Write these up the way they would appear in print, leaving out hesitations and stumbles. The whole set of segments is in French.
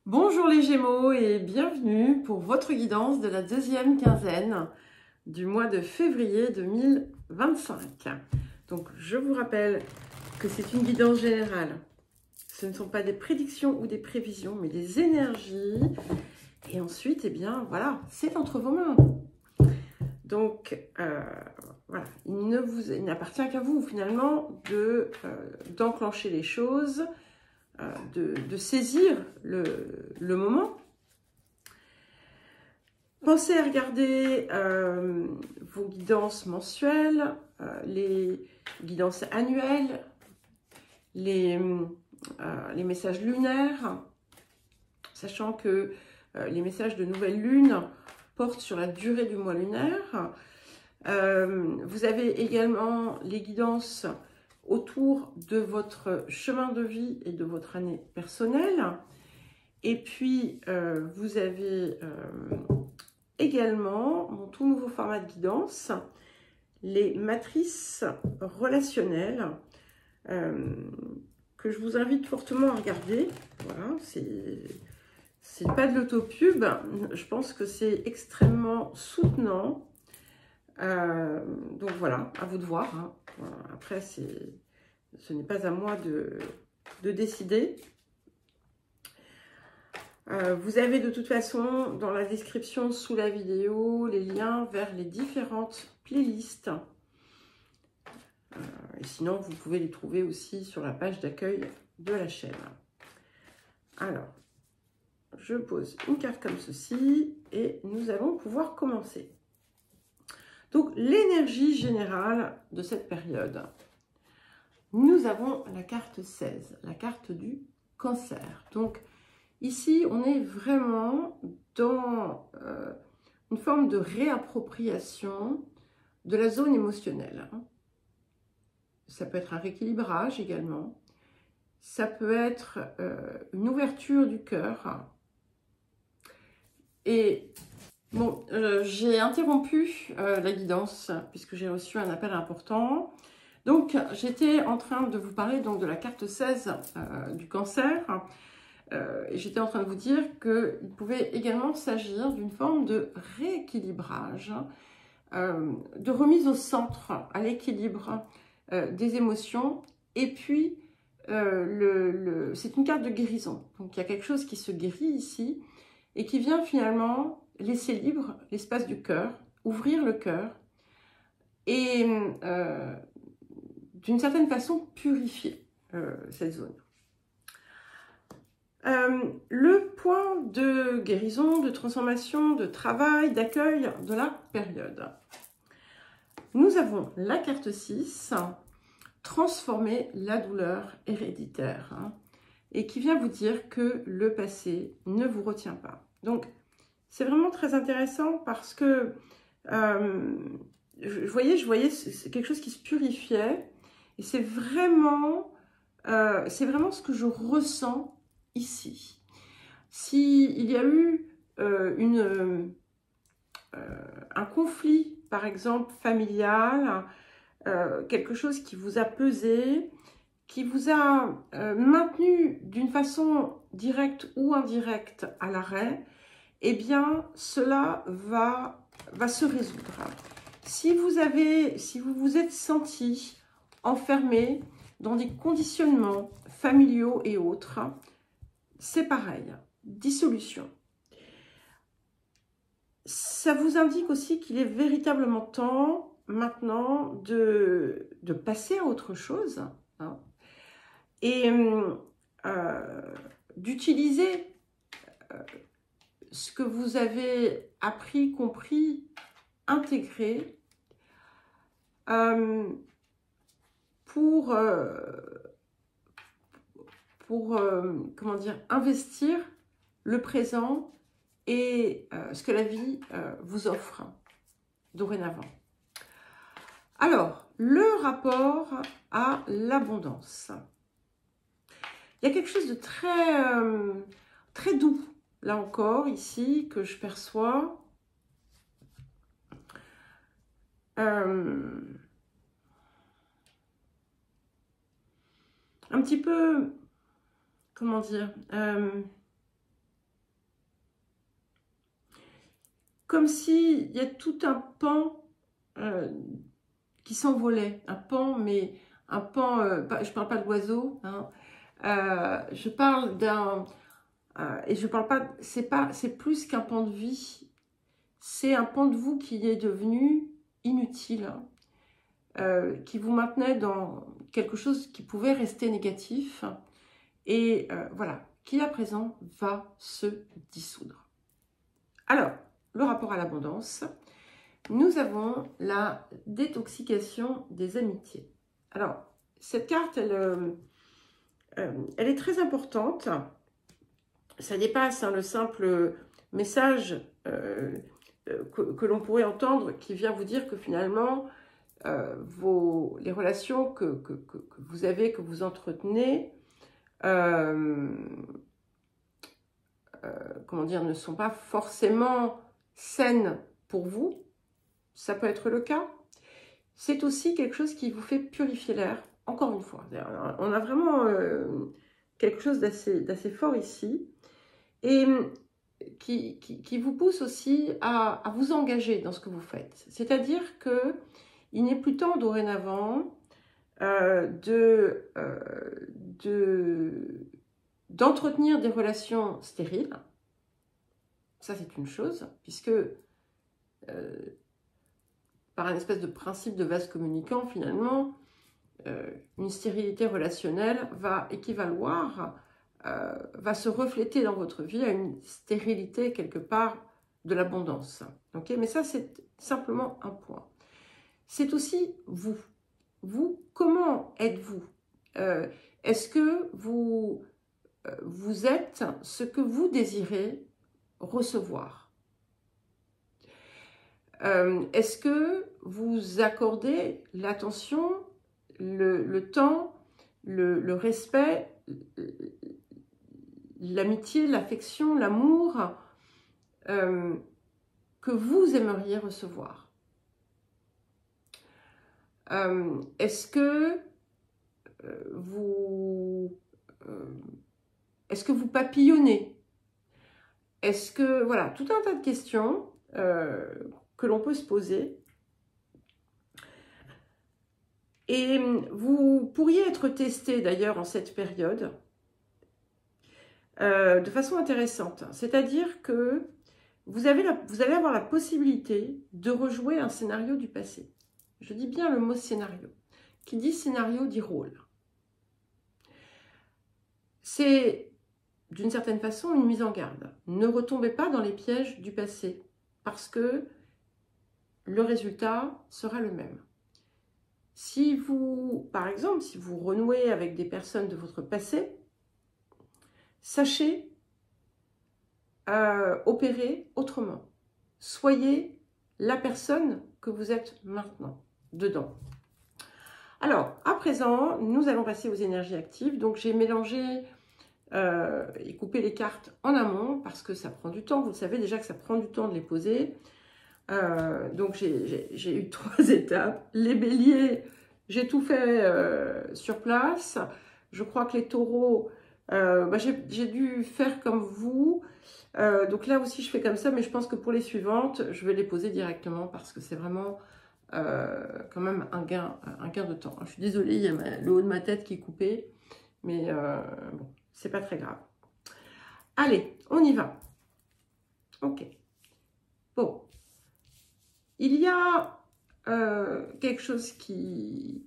Bonjour les Gémeaux et bienvenue pour votre guidance de la deuxième quinzaine du mois de février 2025. Donc je vous rappelle que c'est une guidance générale. Ce ne sont pas des prédictions ou des prévisions, mais des énergies. Et ensuite, eh bien voilà, c'est entre vos mains. Donc voilà, il n'appartient qu'à vous finalement d'enclencher les choses, de saisir le moment. Pensez à regarder vos guidances mensuelles, les guidances annuelles, les messages lunaires, sachant que les messages de nouvelle lune portent sur la durée du mois lunaire. Vous avez également les guidances autour de votre chemin de vie et de votre année personnelle. Et puis, vous avez également mon tout nouveau format de guidance, les matrices relationnelles, que je vous invite fortement à regarder. Voilà, c'est pas de l'autopub, je pense que c'est extrêmement soutenant. Donc voilà, à vous de voir. Hein. Voilà, après, ce n'est pas à moi de décider. Vous avez de toute façon dans la description sous la vidéo les liens vers les différentes playlists. Et sinon, vous pouvez les trouver aussi sur la page d'accueil de la chaîne. Alors, je pose une carte comme ceci et nous allons pouvoir commencer. Donc, l'énergie générale de cette période. Nous avons la carte 16, la carte du cancer. Donc, ici, on est vraiment dans une forme de réappropriation de la zone émotionnelle. Ça peut être un rééquilibrage également. Ça peut être une ouverture du cœur. Et bon, j'ai interrompu la guidance puisque j'ai reçu un appel important. Donc, j'étais en train de vous parler donc, de la carte 16 du cancer. J'étais en train de vous dire qu'il pouvait également s'agir d'une forme de rééquilibrage, de remise au centre, à l'équilibre des émotions. Et puis, c'est une carte de guérison. Donc, il y a quelque chose qui se guérit ici et qui vient finalement laisser libre l'espace du cœur, ouvrir le cœur et d'une certaine façon purifier cette zone. Le point de guérison, de transformation, de travail, d'accueil de la période. Nous avons la carte 6, transformer la douleur héréditaire, hein, et qui vient vous dire que le passé ne vous retient pas. Donc, c'est vraiment très intéressant parce que je voyais c'est quelque chose qui se purifiait et c'est vraiment ce que je ressens ici. S'il y a eu un conflit, par exemple, familial, quelque chose qui vous a pesé, qui vous a maintenu d'une façon directe ou indirecte à l'arrêt, eh bien, cela va se résoudre. Si vous vous êtes senti enfermé dans des conditionnements familiaux et autres, c'est pareil, dissolution. Ça vous indique aussi qu'il est véritablement temps maintenant de passer à autre chose, hein, et d'utiliser ce que vous avez appris, compris, intégré pour comment dire, investir le présent et ce que la vie vous offre dorénavant. Alors, le rapport à l'abondance. Il y a quelque chose de très doux, là encore, ici, que je perçois. Un petit peu, comment dire, comme s'il y a tout un pan qui s'envolait. Un pan, mais un pan, je ne parle pas de l'oiseau, hein, je parle d'un... et je parle pas, c'est plus qu'un pan de vie, c'est un pan de vous qui est devenu inutile, qui vous maintenait dans quelque chose qui pouvait rester négatif, et voilà, qui à présent va se dissoudre. Alors, le rapport à l'abondance, nous avons la détoxication des amitiés. Alors, cette carte, elle est très importante. Ça dépasse le simple message que l'on pourrait entendre qui vient vous dire que finalement, les relations que vous avez, que vous entretenez, comment dire, ne sont pas forcément saines pour vous. Ça peut être le cas. C'est aussi quelque chose qui vous fait purifier l'air, encore une fois. On a vraiment quelque chose d'assez fort ici, et qui vous pousse aussi à vous engager dans ce que vous faites. C'est-à-dire qu'il n'est plus temps dorénavant d'entretenir des relations stériles. Ça, c'est une chose, puisque par un espèce de principe de vase communicant, finalement, une stérilité relationnelle va équivaloir, va se refléter dans votre vie à une stérilité quelque part de l'abondance. Okay, mais ça, c'est simplement un point. C'est aussi vous. Vous, comment êtes-vous? Est-ce que vous êtes ce que vous désirez recevoir? Est-ce que vous accordez l'attention, le temps, le respect, l'amitié, l'affection, l'amour que vous aimeriez recevoir? Est-ce que vous papillonnez? Est-ce que, voilà, tout un tas de questions que l'on peut se poser. Et vous pourriez être testé d'ailleurs en cette période de façon intéressante. C'est-à-dire que vous allez avoir la possibilité de rejouer un scénario du passé. Je dis bien le mot scénario. Qui dit scénario dit rôle. C'est d'une certaine façon une mise en garde. Ne retombez pas dans les pièges du passé parce que le résultat sera le même. Si vous, par exemple, si vous renouez avec des personnes de votre passé, sachez opérer autrement. Soyez la personne que vous êtes maintenant, dedans. Alors, à présent, nous allons passer aux énergies actives. Donc, j'ai mélangé et coupé les cartes en amont parce que ça prend du temps. Vous le savez déjà que ça prend du temps de les poser. Donc, j'ai eu 3 étapes. Les béliers, j'ai tout fait sur place. Je crois que les taureaux, j'ai dû faire comme vous. Donc là aussi, je fais comme ça, mais je pense que pour les suivantes, je vais les poser directement parce que c'est vraiment quand même un gain de temps. Je suis désolée, il y a le haut de ma tête qui est coupé, mais bon, c'est pas très grave. Allez, on y va. Ok. Bon. Il y a quelque chose qui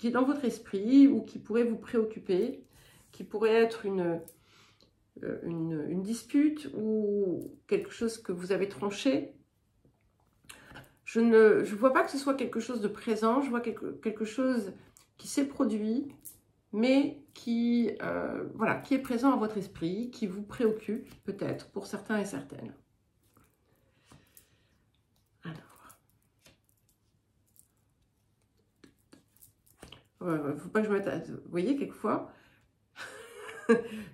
est dans votre esprit ou qui pourrait vous préoccuper, qui pourrait être une dispute ou quelque chose que vous avez tranché. Je ne vois pas que ce soit quelque chose de présent, je vois quelque chose qui s'est produit, mais qui, voilà, qui est présent à votre esprit, qui vous préoccupe peut-être pour certains et certaines. Alors, faut pas que je mette... Vous voyez, quelquefois,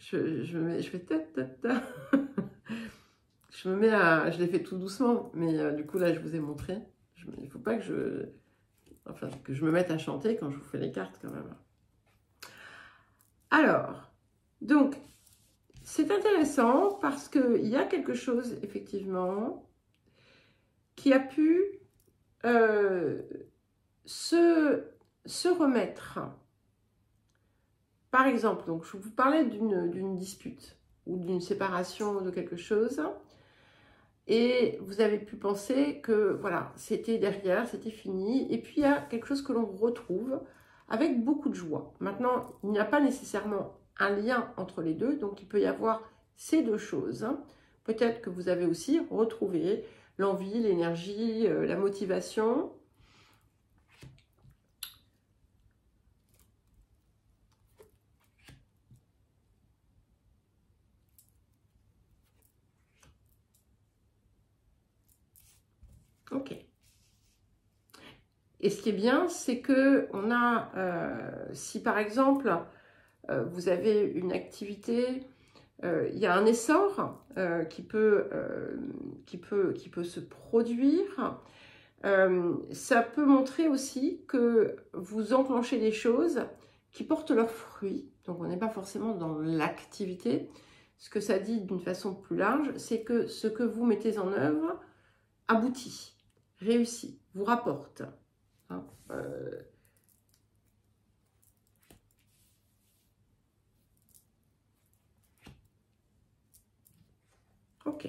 je fais ta. Je me mets à... Je l'ai fait tout doucement, mais du coup, là, je vous ai montré. Il ne faut pas que je me mette à chanter quand je vous fais les cartes, quand même. Alors, donc, c'est intéressant parce qu'il y a quelque chose, effectivement, qui a pu se remettre. Par exemple, donc je vous parlais d'une dispute ou d'une séparation de quelque chose, et vous avez pu penser que voilà, c'était derrière, c'était fini, et puis il y a quelque chose que l'on retrouve avec beaucoup de joie. Maintenant, il n'y a pas nécessairement un lien entre les deux, donc il peut y avoir ces deux choses. Peut-être que vous avez aussi retrouvé l'envie, l'énergie, la motivation. Ok. Et ce qui est bien, c'est que on a, si par exemple, vous avez une activité, il y a un essor qui peut se produire. Ça peut montrer aussi que vous enclenchez des choses qui portent leurs fruits. Donc on n'est pas forcément dans l'activité. Ce que ça dit d'une façon plus large, c'est que ce que vous mettez en œuvre aboutit, réussit, vous rapporte. Hein, ok.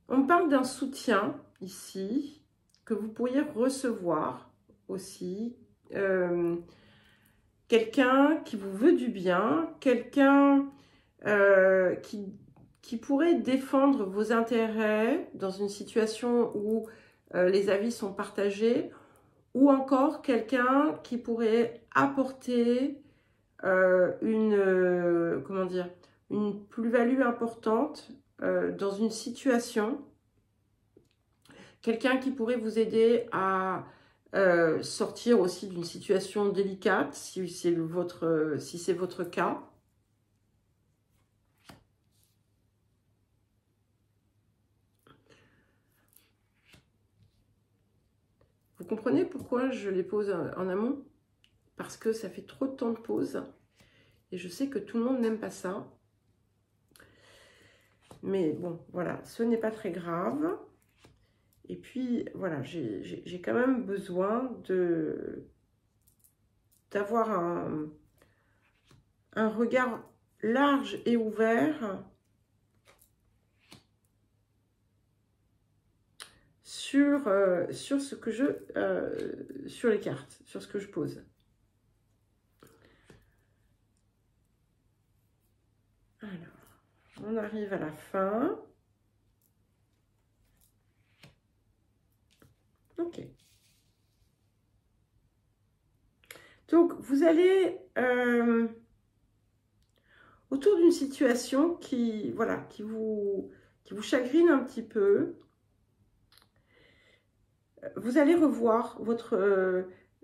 On parle d'un soutien ici que vous pourriez recevoir aussi. Quelqu'un qui vous veut du bien, quelqu'un qui pourrait défendre vos intérêts dans une situation où les avis sont partagés, ou encore quelqu'un qui pourrait apporter comment dire, une plus-value importante dans une situation, quelqu'un qui pourrait vous aider à sortir aussi d'une situation délicate, si c'est votre cas. Vous comprenez pourquoi je les pose en amont? Parce que ça fait trop de temps de pause. Et je sais que tout le monde n'aime pas ça. Mais bon, voilà, ce n'est pas très grave. Et puis, voilà, j'ai quand même besoin d'avoir un regard large et ouvert sur ce que sur les cartes, sur ce que je pose. Alors, on arrive à la fin. Ok. Donc, vous allez autour d'une situation qui, voilà, qui vous chagrine un petit peu. Vous allez revoir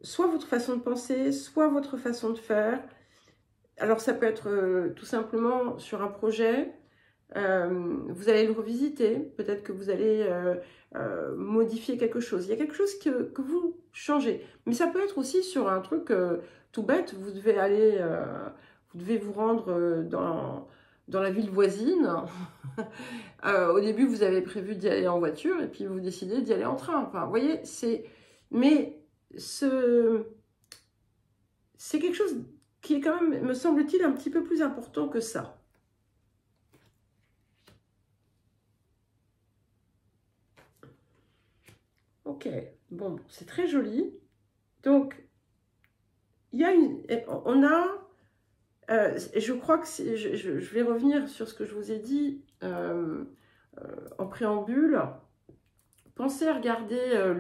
soit votre façon de penser, soit votre façon de faire. Alors, ça peut être tout simplement sur un projet. Vous allez le revisiter. Peut-être que vous allez modifier quelque chose. Il y a quelque chose que vous changez. Mais ça peut être aussi sur un truc tout bête. Vous devez aller, vous devez vous rendre dans la ville voisine. Au début, vous avez prévu d'y aller en voiture et puis vous décidez d'y aller en train. Enfin, vous voyez, mais c'est quelque chose qui est quand même, me semble-t-il, un petit peu plus important que ça. Ok, bon, c'est très joli. Donc, il y a on a, je crois que je vais revenir sur ce que je vous ai dit en préambule. Pensez à regarder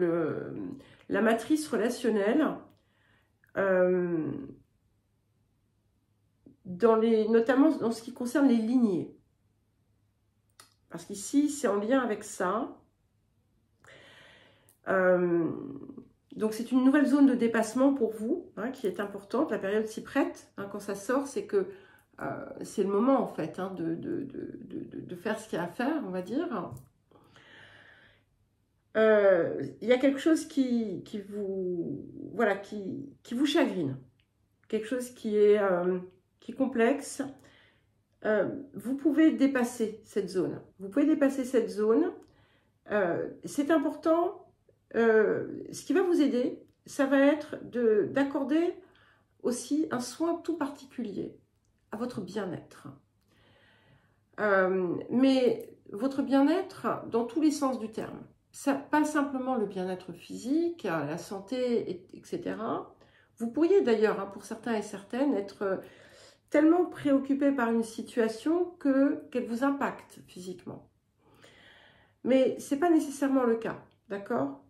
la matrice relationnelle, notamment dans ce qui concerne les lignées. Parce qu'ici, c'est en lien avec ça. Donc, c'est une nouvelle zone de dépassement pour vous, hein, qui est importante. La période s'y prête. Hein, quand ça sort, c'est que c'est le moment, en fait, hein, de faire ce qu'il y a à faire, on va dire. Il y a quelque chose qui vous chagrine. Quelque chose qui est complexe. vous pouvez dépasser cette zone. Vous pouvez dépasser cette zone. C'est important. Ce qui va vous aider, ça va être d'accorder aussi un soin tout particulier à votre bien-être. Mais votre bien-être dans tous les sens du terme. Pas simplement le bien-être physique, la santé, etc. Vous pourriez d'ailleurs, pour certains et certaines, être tellement préoccupé par une situation qu'elle vous impacte physiquement. Mais ce n'est pas nécessairement le cas, d'accord?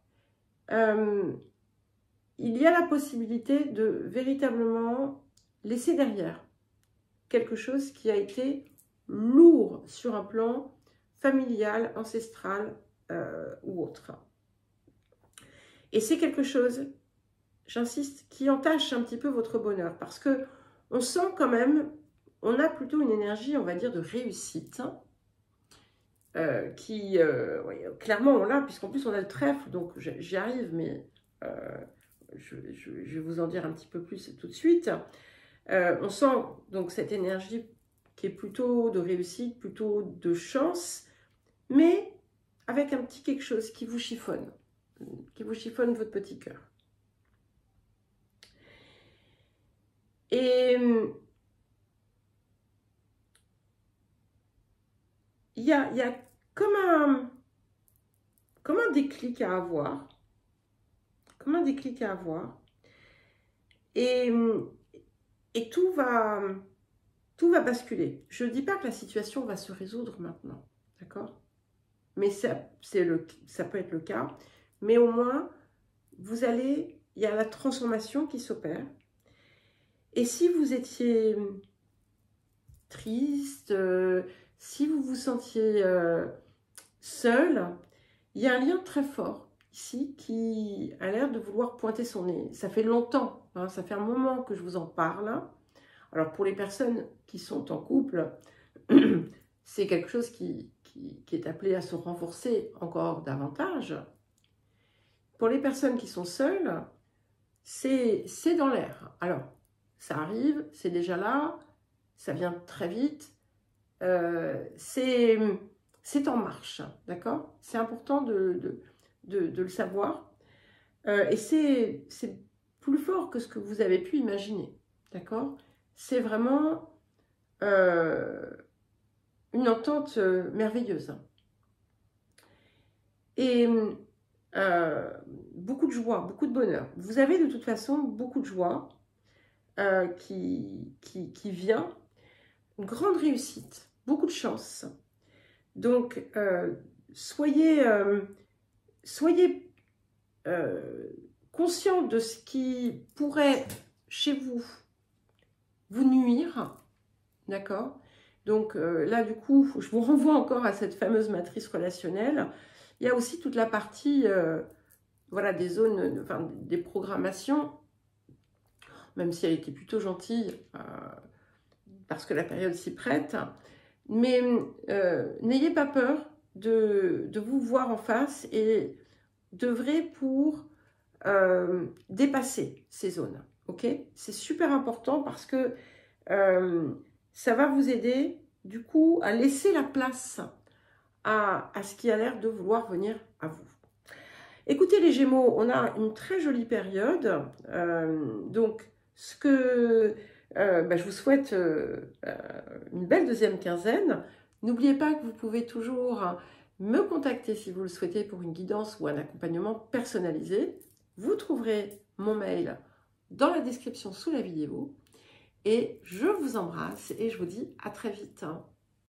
Il y a la possibilité de véritablement laisser derrière quelque chose qui a été lourd sur un plan familial, ancestral ou autre. Et c'est quelque chose, j'insiste, qui entache un petit peu votre bonheur parce que on sent quand même, on a plutôt une énergie, on va dire, de réussite qui, oui, clairement, on l'a, puisqu'en plus on a le trèfle, donc j'y arrive, mais je vais vous en dire un petit peu plus tout de suite. On sent donc cette énergie qui est plutôt de réussite, plutôt de chance, mais avec un petit quelque chose qui vous chiffonne votre petit cœur. Et il y a comme un déclic à avoir, et tout va basculer. Je ne dis pas que la situation va se résoudre maintenant, d'accord? Mais ça peut être le cas, mais au moins, il y a la transformation qui s'opère. Et si vous étiez triste, si vous vous sentiez seul, il y a un lien très fort ici qui a l'air de vouloir pointer son nez. Ça fait longtemps, ça fait un moment que je vous en parle. Alors pour les personnes qui sont en couple, c'est quelque chose qui est appelé à se renforcer encore davantage. Pour les personnes qui sont seules, c'est dans l'air. Alors, ça arrive, c'est déjà là, ça vient très vite, c'est en marche, d'accord? C'est important de le savoir. Et c'est plus fort que ce que vous avez pu imaginer, d'accord? C'est vraiment une entente merveilleuse. Et beaucoup de joie, beaucoup de bonheur. Vous avez de toute façon beaucoup de joie qui vient, une grande réussite, beaucoup de chance. Donc, soyez conscient de ce qui pourrait, chez vous nuire, d'accord? Donc là, du coup, je vous renvoie encore à cette fameuse matrice relationnelle. Il y a aussi toute la partie, voilà, des zones, enfin, des programmations, même si elle était plutôt gentille, parce que la période s'y prête. Mais n'ayez pas peur de vous voir en face et d'œuvrer pour dépasser ces zones. Ok? C'est super important parce que ça va vous aider, du coup, à laisser la place à ce qui a l'air de vouloir venir à vous. Écoutez les Gémeaux, on a une très jolie période. Donc, je vous souhaite une belle deuxième quinzaine. N'oubliez pas que vous pouvez toujours me contacter si vous le souhaitez pour une guidance ou un accompagnement personnalisé. Vous trouverez mon mail dans la description sous la vidéo. Et je vous embrasse et je vous dis à très vite.